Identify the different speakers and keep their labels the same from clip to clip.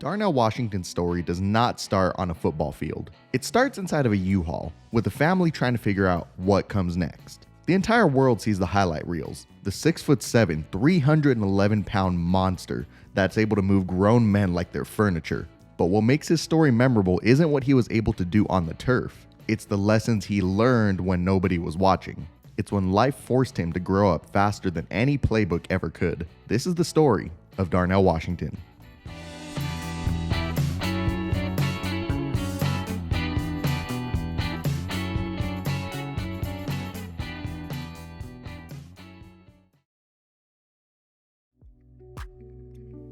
Speaker 1: Darnell Washington's story does not start on a football field. It starts inside of a U-Haul, with a family trying to figure out what comes next. The entire world sees the highlight reels, the 6'7", 311-pound monster that's able to move grown men like they're furniture. But what makes his story memorable isn't what he was able to do on the turf. It's the lessons he learned when nobody was watching. It's when life forced him to grow up faster than any playbook ever could. This is the story of Darnell Washington.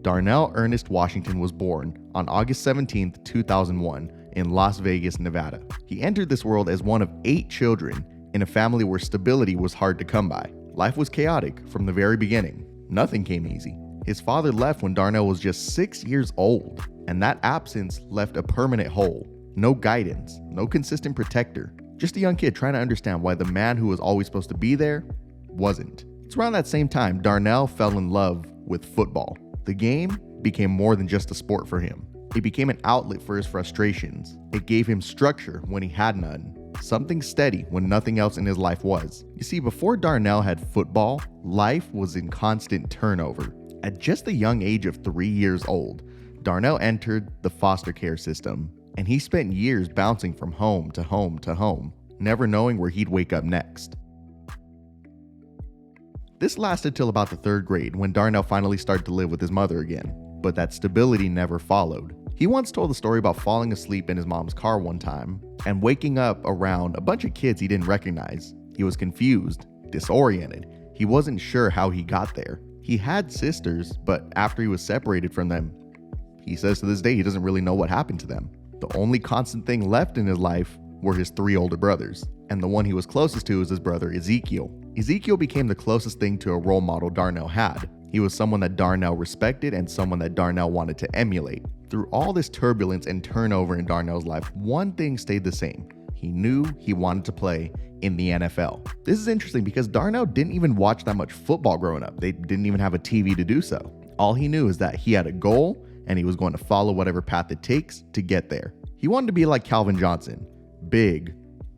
Speaker 1: Darnell Ernest Washington was born on August 17, 2001 in Las Vegas, Nevada. He entered this world as one of 8 children in a family where stability was hard to come by. Life was chaotic from the very beginning. Nothing came easy. His father left when Darnell was just 6 years old, and that absence left a permanent hole. No guidance, no consistent protector. Just a young kid trying to understand why the man who was always supposed to be there wasn't. It's around that same time Darnell fell in love with football. The game became more than just a sport for him. It became an outlet for his frustrations. It gave him structure when he had none, something steady when nothing else in his life was. You see, before Darnell had football, life was in constant turnover. At just the young age of 3 years old, Darnell entered the foster care system, and he spent years bouncing from home to home to home, never knowing where he'd wake up next. This lasted till about the 3rd grade when Darnell finally started to live with his mother again, but that stability never followed. He once told the story about falling asleep in his mom's car one time and waking up around a bunch of kids he didn't recognize. He was confused, disoriented. He wasn't sure how he got there. He had sisters, but after he was separated from them, he says to this day he doesn't really know what happened to them. The only constant thing left in his life were his 3 older brothers, and the one he was closest to is his brother Ezekiel. Ezekiel became the closest thing to a role model Darnell had. He was someone that Darnell respected and someone that Darnell wanted to emulate. Through all this turbulence and turnover in Darnell's life, one thing stayed the same. He knew he wanted to play in the NFL. This is interesting because Darnell didn't even watch that much football growing up. They didn't even have a TV to do so. All he knew is that he had a goal and he was going to follow whatever path it takes to get there. He wanted to be like Calvin Johnson. Big,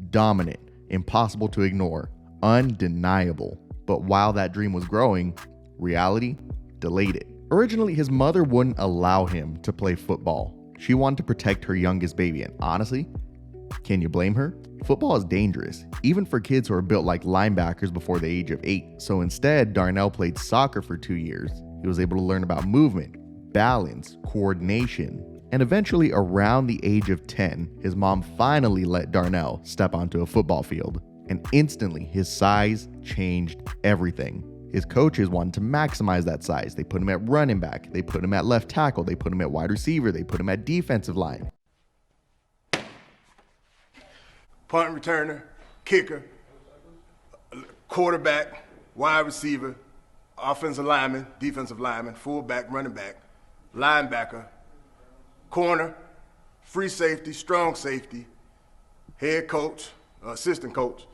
Speaker 1: dominant, impossible to ignore, undeniable. But while that dream was growing, reality delayed it. Originally, his mother wouldn't allow him to play football. She wanted to protect her youngest baby, and honestly, can you blame her? Football is dangerous, even for kids who are built like linebackers before the age of 8. So instead, Darnell played soccer for 2 years. He was able to learn about movement, balance, coordination, and eventually around the age of 10, his mom finally let Darnell step onto a football field. And instantly, his size changed everything. His coaches wanted to maximize that size. They put him at running back, they put him at left tackle, they put him at wide receiver, they put him at defensive line.
Speaker 2: Punt returner, kicker, quarterback, wide receiver, offensive lineman, defensive lineman, fullback, running back, linebacker, corner, free safety, strong safety, head coach, assistant coach,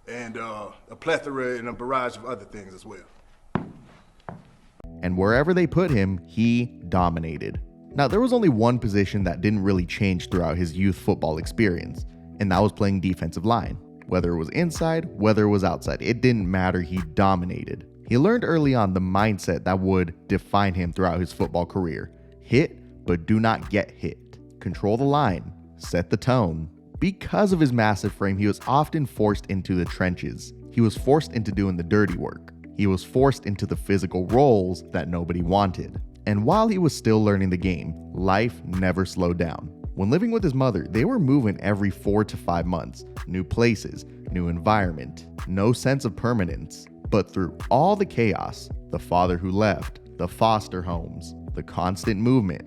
Speaker 2: and a plethora and a barrage of other things as well.
Speaker 1: And wherever they put him, he dominated. Now, there was only one position that didn't really change throughout his youth football experience, and that was playing defensive line. Whether it was inside, whether it was outside, it didn't matter, he dominated. He learned early on the mindset that would define him throughout his football career. Hit, but do not get hit. Control the line, set the tone. Because of his massive frame, he was often forced into the trenches. He was forced into doing the dirty work. He was forced into the physical roles that nobody wanted. And while he was still learning the game, life never slowed down. When living with his mother, they were moving every 4 to 5 months. New places, new environment, no sense of permanence. But through all the chaos, the father who left, the foster homes, the constant movement,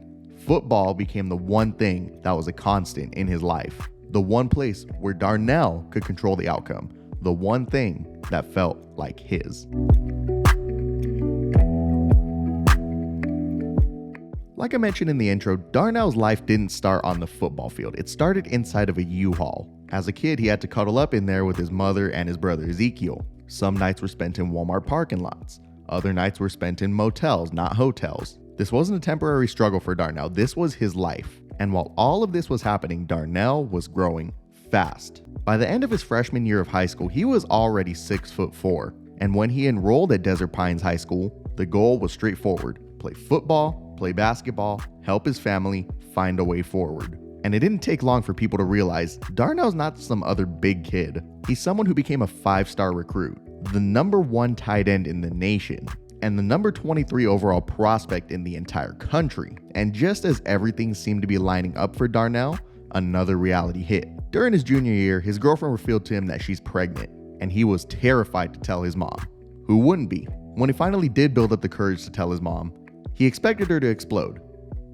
Speaker 1: football became the one thing that was a constant in his life. The one place where Darnell could control the outcome. The one thing that felt like his. Like I mentioned in the intro, Darnell's life didn't start on the football field. It started inside of a U-Haul. As a kid, he had to cuddle up in there with his mother and his brother Ezekiel. Some nights were spent in Walmart parking lots. Other nights were spent in motels, not hotels. This wasn't a temporary struggle for Darnell, this was his life. And while all of this was happening, Darnell was growing fast. By the end of his freshman year of high school, he was already 6'4", and when he enrolled at Desert Pines High School, the goal was straightforward: play football, play basketball, help his family, find a way forward. And it didn't take long for people to realize Darnell's not some other big kid. He's someone who became a 5-star recruit, the #1 tight end in the nation, and the number 23 overall prospect in the entire country. And just as everything seemed to be lining up for Darnell, another reality hit. During his junior year, his girlfriend revealed to him that she's pregnant, and he was terrified to tell his mom. Who wouldn't be? When he finally did build up the courage to tell his mom, he expected her to explode,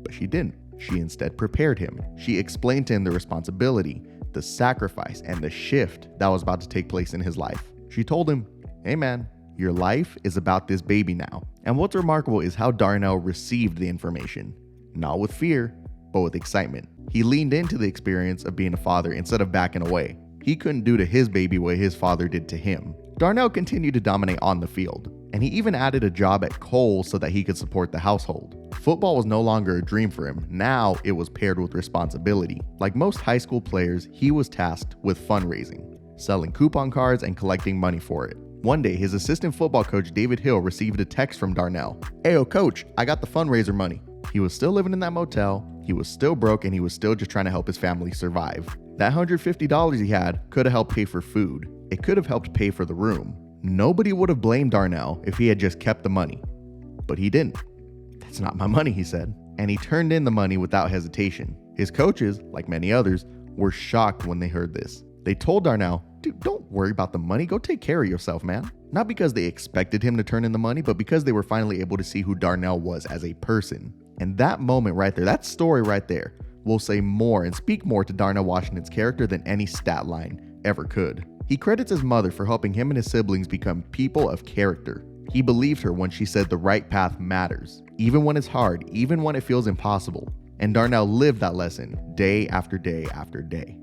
Speaker 1: but she didn't. She instead prepared him. She explained to him the responsibility, the sacrifice, and the shift that was about to take place in his life. She told him, "Hey man, your life is about this baby now." And what's remarkable is how Darnell received the information. Not with fear, but with excitement. He leaned into the experience of being a father instead of backing away. He couldn't do to his baby what his father did to him. Darnell continued to dominate on the field, and he even added a job at Kohl's so that he could support the household. Football was no longer a dream for him. Now it was paired with responsibility. Like most high school players, he was tasked with fundraising, selling coupon cards and collecting money for it. One day, his assistant football coach, David Hill, received a text from Darnell. "Ayo, coach, I got the fundraiser money." He was still living in that motel, he was still broke, and he was still just trying to help his family survive. That $150 he had could have helped pay for food. It could have helped pay for the room. Nobody would have blamed Darnell if he had just kept the money. But he didn't. "That's not my money," he said. And he turned in the money without hesitation. His coaches, like many others, were shocked when they heard this. They told Darnell, "Dude, don't worry about the money. Go take care of yourself, man." Not because they expected him to turn in the money, but because they were finally able to see who Darnell was as a person. And that moment right there, that story right there, will say more and speak more to Darnell Washington's character than any stat line ever could. He credits his mother for helping him and his siblings become people of character. He believed her when she said the right path matters, even when it's hard, even when it feels impossible. And Darnell lived that lesson day after day after day.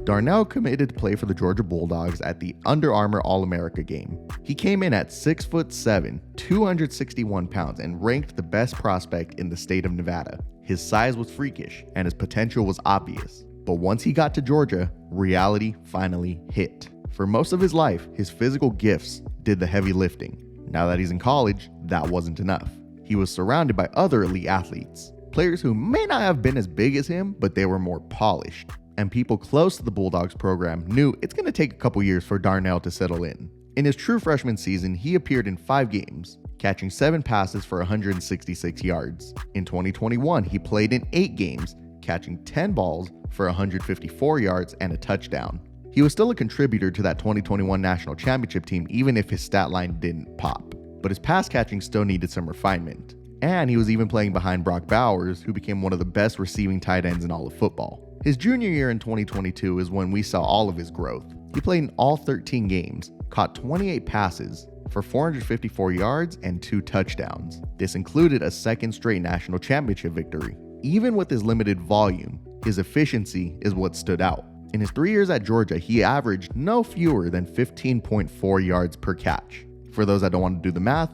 Speaker 1: Darnell committed to play for the Georgia Bulldogs at the Under Armour All-America game. He came in at 6'7", 261 pounds, and ranked the best prospect in the state of Nevada. His size was freakish, and his potential was obvious. But once he got to Georgia, reality finally hit. For most of his life, his physical gifts did the heavy lifting. Now that he's in college, that wasn't enough. He was surrounded by other elite athletes, players who may not have been as big as him, but they were more polished. And people close to the Bulldogs program knew it's going to take a couple years for Darnell to settle in. In his true freshman season, he appeared in 5 games, catching 7 passes for 166 yards. In 2021, he played in 8 games, catching 10 balls for 154 yards and a touchdown. He was still a contributor to that 2021 national championship team, even if his stat line didn't pop. But his pass catching still needed some refinement. And he was even playing behind Brock Bowers, who became one of the best receiving tight ends in all of football. His junior year in 2022 is when we saw all of his growth. He played in all 13 games, caught 28 passes for 454 yards and 2 touchdowns. This included a second straight national championship victory. Even with his limited volume, his efficiency is what stood out. In his 3 years at Georgia, he averaged no fewer than 15.4 yards per catch. For those that don't want to do the math,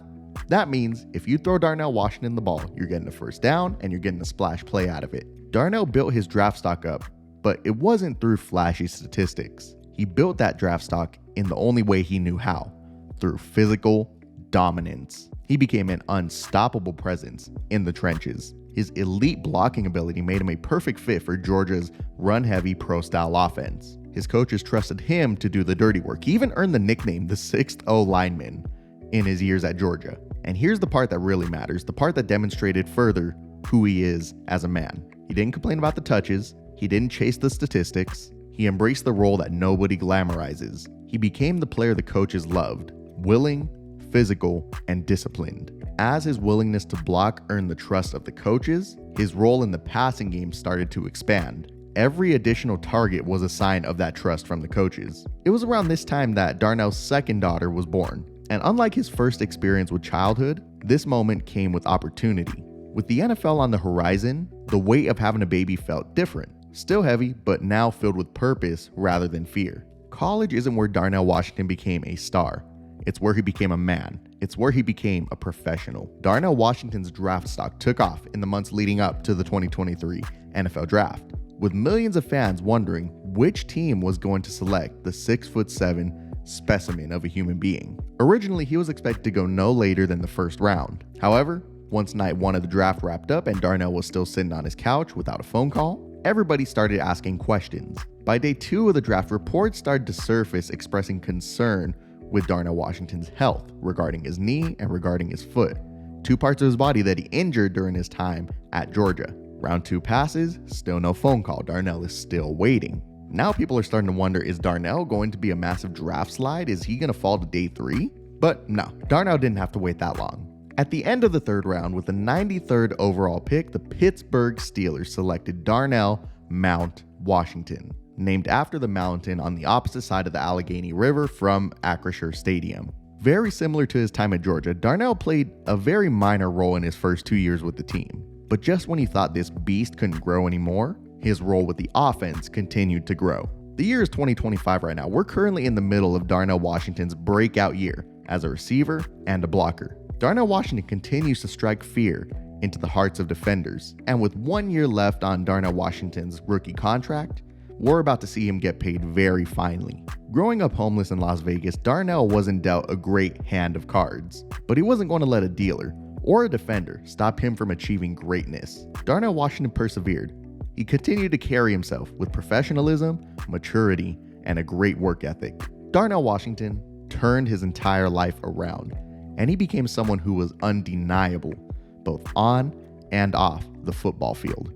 Speaker 1: that means if you throw Darnell Washington the ball, you're getting a first down and you're getting a splash play out of it. Darnell built his draft stock up, but it wasn't through flashy statistics. He built that draft stock in the only way he knew how, through physical dominance. He became an unstoppable presence in the trenches. His elite blocking ability made him a perfect fit for Georgia's run-heavy pro-style offense. His coaches trusted him to do the dirty work. He even earned the nickname the 6th O lineman in his years at Georgia. And here's the part that really matters, the part that demonstrated further who he is as a man. He didn't complain about the touches, he didn't chase the statistics, he embraced the role that nobody glamorizes. He became the player the coaches loved, willing, physical, and disciplined. As his willingness to block earned the trust of the coaches, his role in the passing game started to expand. Every additional target was a sign of that trust from the coaches. It was around this time that Darnell's second daughter was born. And unlike his first experience with childhood, this moment came with opportunity. With the NFL on the horizon, the weight of having a baby felt different. Still heavy, but now filled with purpose rather than fear. College isn't where Darnell Washington became a star. It's where he became a man. It's where he became a professional. Darnell Washington's draft stock took off in the months leading up to the 2023 NFL Draft, with millions of fans wondering which team was going to select the 6'7" specimen of a human being. Originally, he was expected to go no later than the first round. However, once night one of the draft wrapped up and Darnell was still sitting on his couch without a phone call, everybody started asking questions. By day 2 of the draft, reports started to surface expressing concern with Darnell Washington's health regarding his knee and regarding his foot, 2 parts of his body that he injured during his time at Georgia. Round 2 passes, still no phone call. Darnell is still waiting. Now people are starting to wonder, is Darnell going to be a massive draft slide? Is he going to fall to day 3? But no, Darnell didn't have to wait that long. At the end of the 3rd round, with the 93rd overall pick, the Pittsburgh Steelers selected Darnell Mount Washington, named after the mountain on the opposite side of the Allegheny River from Acrisure Stadium. Very similar to his time at Georgia, Darnell played a very minor role in his first 2 years with the team. But just when he thought this beast couldn't grow anymore, his role with the offense continued to grow. The year is 2025 right now. We're currently in the middle of Darnell Washington's breakout year as a receiver and a blocker. Darnell Washington continues to strike fear into the hearts of defenders, and with 1 year left on Darnell Washington's rookie contract, we're about to see him get paid very finely. Growing up homeless in Las Vegas, Darnell wasn't dealt a great hand of cards, but he wasn't going to let a dealer or a defender stop him from achieving greatness. Darnell Washington persevered. He continued to carry himself with professionalism, maturity, and a great work ethic. Darnell Washington turned his entire life around, and he became someone who was undeniable, both on and off the football field.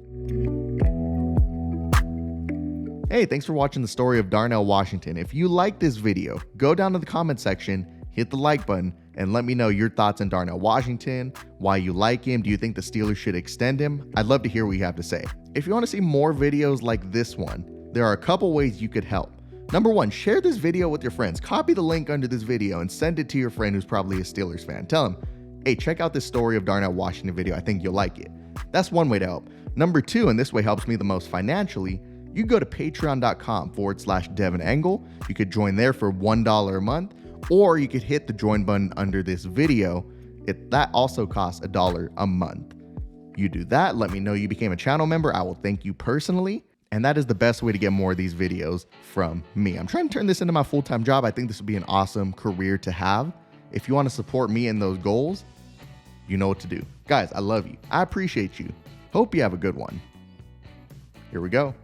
Speaker 1: Hey, thanks for watching the story of Darnell Washington. If you liked this video, go down to the comment section, hit the like button, and let me know your thoughts on Darnell Washington, why you like him, do you think the Steelers should extend him? I'd love to hear what you have to say. If you want to see more videos like this one, there are a couple ways you could help. Number 1, share this video with your friends. Copy the link under this video and send it to your friend who's probably a Steelers fan. Tell him, hey, check out this story of Darnell Washington video. I think you'll like it. That's one way to help. Number 2, and this way helps me the most financially, you can go to patreon.com/Devin Engel. You could join there for $1 a month, or you could hit the join button under this video. That also costs $1 a month. You do that, let me know you became a channel member. I will thank you personally. And that is the best way to get more of these videos from me. I'm trying to turn this into my full-time job. I think this would be an awesome career to have. If you want to support me in those goals, you know what to do. Guys, I love you. I appreciate you. Hope you have a good one. Here we go.